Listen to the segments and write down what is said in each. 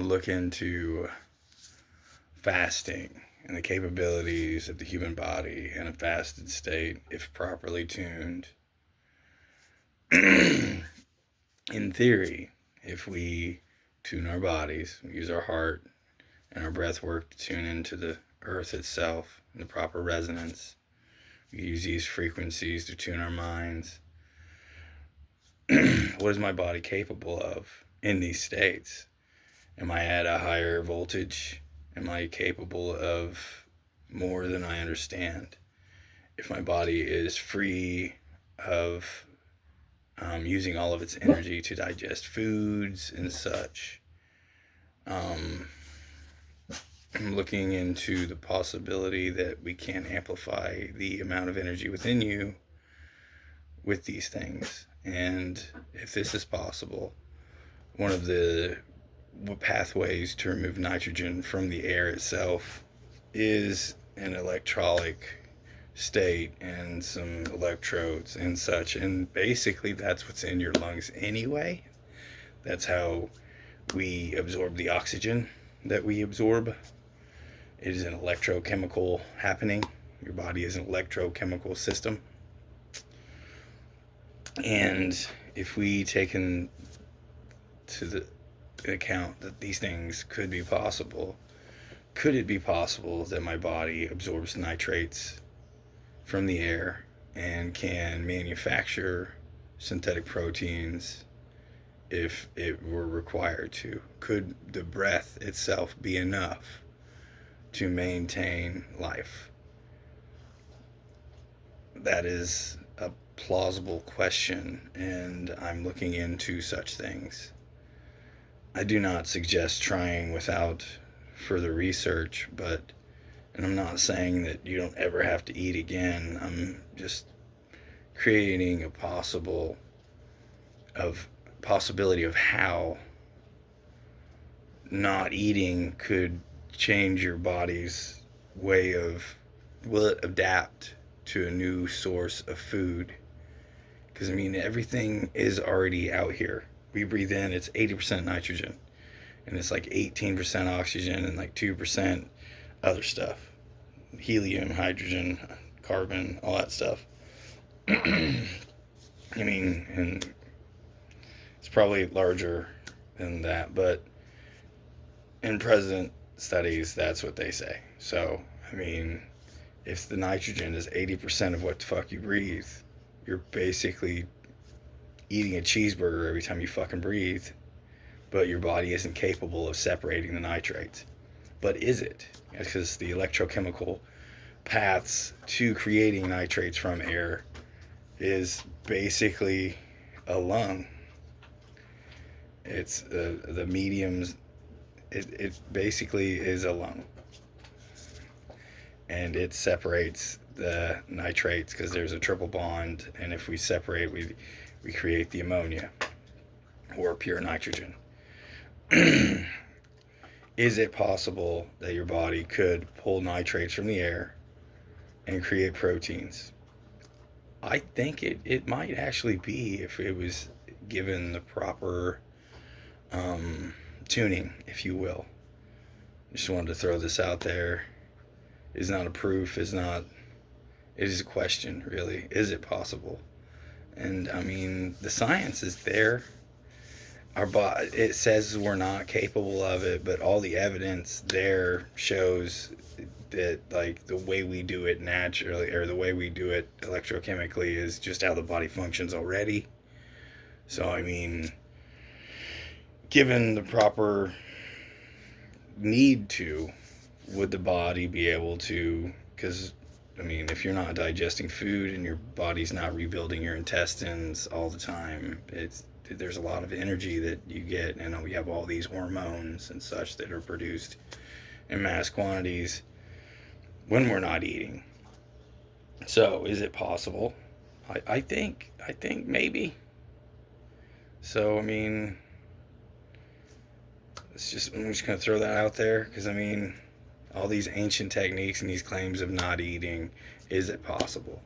look into fasting and the capabilities of the human body in a fasted state, if properly tuned. In theory, if we tune our bodies, we use our heart and our breath work to tune into the earth itself, in the proper resonance, we use these frequencies to tune our minds. What is my body capable of in these states? Am I at a higher voltage? Am I capable of more than I understand? If my body is free of using all of its energy to digest foods and such, I'm looking into the possibility that we can amplify the amount of energy within you with these things. And if this is possible, one of the pathways to remove nitrogen from the air itself is an electrolytic state and some electrodes and such. And basically that's what's in your lungs anyway. That's how we absorb the oxygen that we absorb. It is an electrochemical happening. Your body is an electrochemical system. And if we take into the account that these things could be possible, could it be possible that my body absorbs nitrates from the air and can manufacture synthetic proteins if it were required to? Could the breath itself be enough to maintain life? That is a plausible question, and I'm looking into such things. I do not suggest trying without further research, and I'm not saying that you don't ever have to eat again. I'm just creating a possibility of how not eating could change your body's way of, will it adapt to a new source of food? Because I mean, everything is already out here. We breathe in, it's 80% nitrogen, and it's like 18% oxygen and like 2% other stuff, helium, hydrogen, carbon, all that stuff. I mean, and it's probably larger than that, but in present studies, that's what they say. So, I mean, if the nitrogen is 80% of what the fuck you breathe, you're basically eating a cheeseburger every time you fucking breathe, but your body isn't capable of separating the nitrates. But is it? Because the electrochemical paths to creating nitrates from air is basically a lung. It's the mediums. It basically is a lung, and it separates the nitrates because there's a triple bond, and if we separate, we create the ammonia or pure nitrogen. Is it possible that your body could pull nitrates from the air and create proteins? I think it might actually be, if it was given the proper tuning, if you will. Just wanted to throw this out there. It's not a proof, it is a question, really. Is it possible? And I mean, the science is there. It says we're not capable of it, but all the evidence there shows that, like, the way we do it naturally, or the way we do it electrochemically, is just how the body functions already. So I mean, given the proper need to, would the body be able to? Because I mean, if you're not digesting food and your body's not rebuilding your intestines all the time, there's a lot of energy that you get, and we have all these hormones and such that are produced in mass quantities when we're not eating. So is it possible? I think maybe. So I mean, I'm just gonna throw that out there, because I mean, all these ancient techniques and these claims of not eating, is it possible?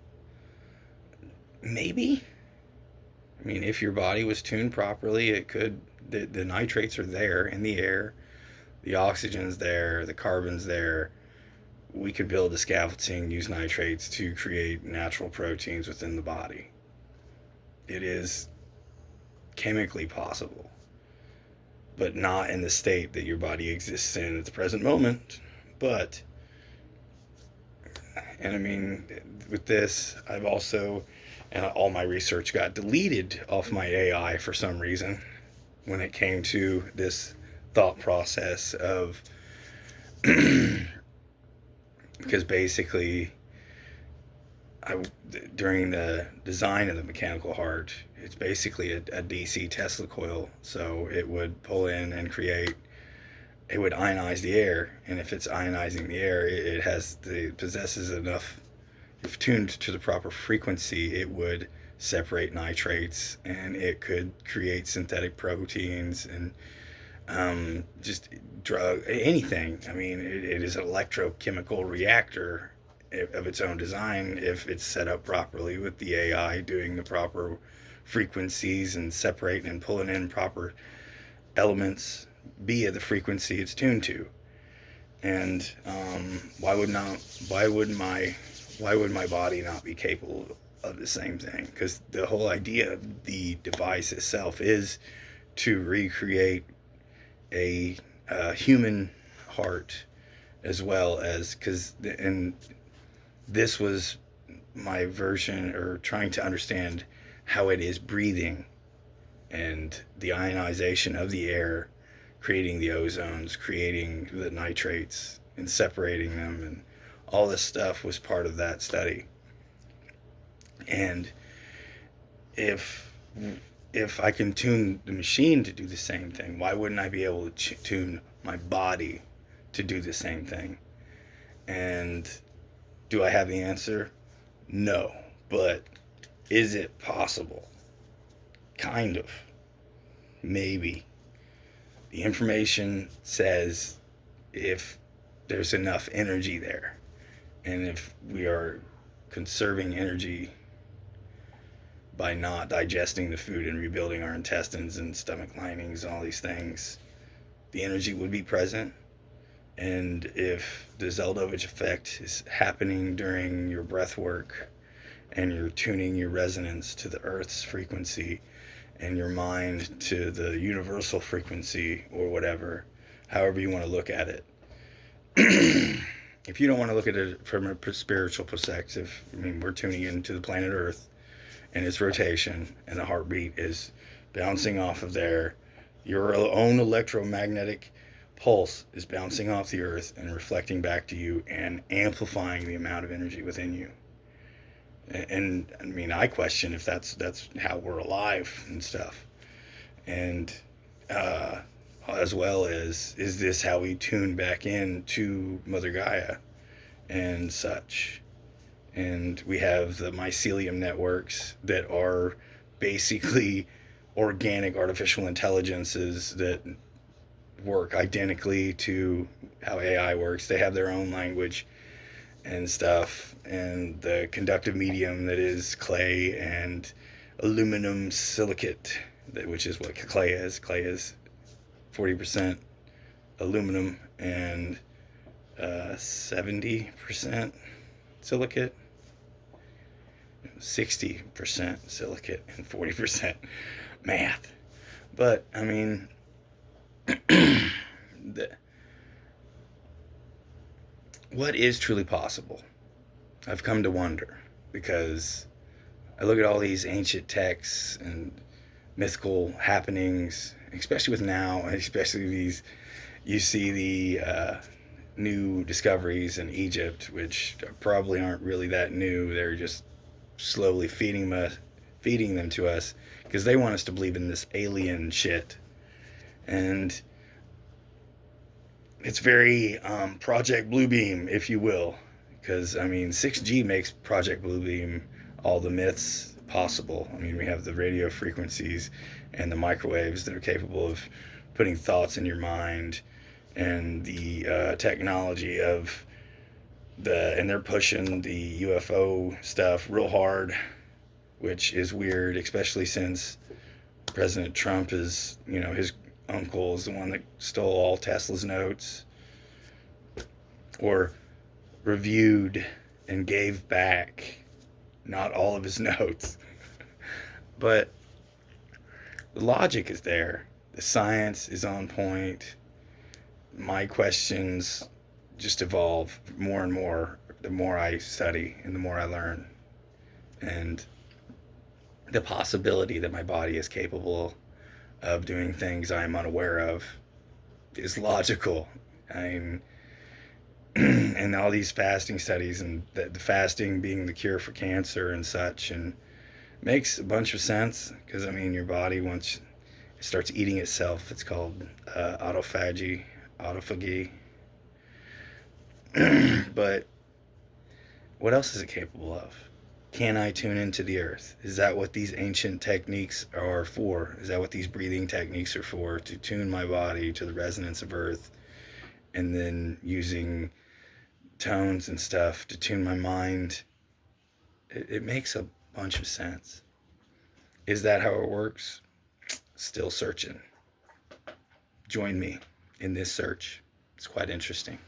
Maybe. I mean, if your body was tuned properly, it could. The nitrates are there in the air. The oxygen's there, the carbon's there. We could build a scaffolding, use nitrates to create natural proteins within the body. It is chemically possible, but not in the state that your body exists in at the present moment. But, and I mean, with this, I've also, and all my research got deleted off my AI for some reason when it came to this thought process of, because basically, I, during the design of the mechanical heart, it's basically a DC Tesla coil. So it would pull in and create, it would ionize the air. And if it's ionizing the air, it possesses enough, if tuned to the proper frequency, it would separate nitrates and it could create synthetic proteins and just drug anything. I mean, it is an electrochemical reactor of its own design if it's set up properly with the AI doing the proper frequencies and separating and pulling in proper elements via the frequency it's tuned to. And why would my body not be capable of the same thing? Because the whole idea of the device itself is to recreate a human heart, as well as, and this was my version, or trying to understand how it is breathing and the ionization of the air, creating the ozones, creating the nitrates and separating them, and all this stuff was part of that study. And if I can tune the machine to do the same thing, why wouldn't I be able to tune my body to do the same thing? And do I have the answer? No. But is it possible? Kind of. Maybe. The information says if there's enough energy there, and if we are conserving energy by not digesting the food and rebuilding our intestines and stomach linings and all these things, the energy would be present. And if the Zeldovich effect is happening during your breath work and you're tuning your resonance to the earth's frequency and your mind to the universal frequency, or whatever, however you want to look at it. If you don't want to look at it from a spiritual perspective, I mean, we're tuning into the planet Earth and its rotation, and the heartbeat is bouncing off of there. Your own electromagnetic pulse is bouncing off the earth and reflecting back to you and amplifying the amount of energy within you. And I mean, I question if that's how we're alive and stuff. And as well as, is this how we tune back in to Mother Gaia and such? And we have the mycelium networks that are basically organic artificial intelligences that work identically to how AI works. They have their own language and stuff, and the conductive medium that is clay and aluminum silicate, which is what clay is. Clay is 40% aluminum and 70% silicate, 60% silicate, and 40% math. But I mean, what is truly possible? I've come to wonder, because I look at all these ancient texts and mythical happenings, especially with now, especially these, you see the new discoveries in Egypt, which probably aren't really that new. They're just slowly feeding them to us because they want us to believe in this alien shit. And it's very Project Bluebeam, if you will, because I mean 6G makes Project Bluebeam all the myths possible. I mean, we have the radio frequencies and the microwaves that are capable of putting thoughts in your mind, and the technology of and they're pushing the UFO stuff real hard, which is weird, especially since President Trump is, his uncle is the one that stole all Tesla's notes, or reviewed and gave back not all of his notes. But the logic is there. The science is on point. My questions just evolve more and more the more I study and the more I learn. And the possibility that my body is capable of doing things I am unaware of is logical. I mean, and all these fasting studies, and the fasting being the cure for cancer and such, and makes a bunch of sense because I mean, your body, once it starts eating itself, it's called autophagy. But what else is it capable of? Can I tune into the earth? Is that what these ancient techniques are for? Is that what these breathing techniques are for? To tune my body to the resonance of earth, and then using tones and stuff to tune my mind. It makes a bunch of sense. Is that how it works? Still searching. Join me in this search. It's quite interesting.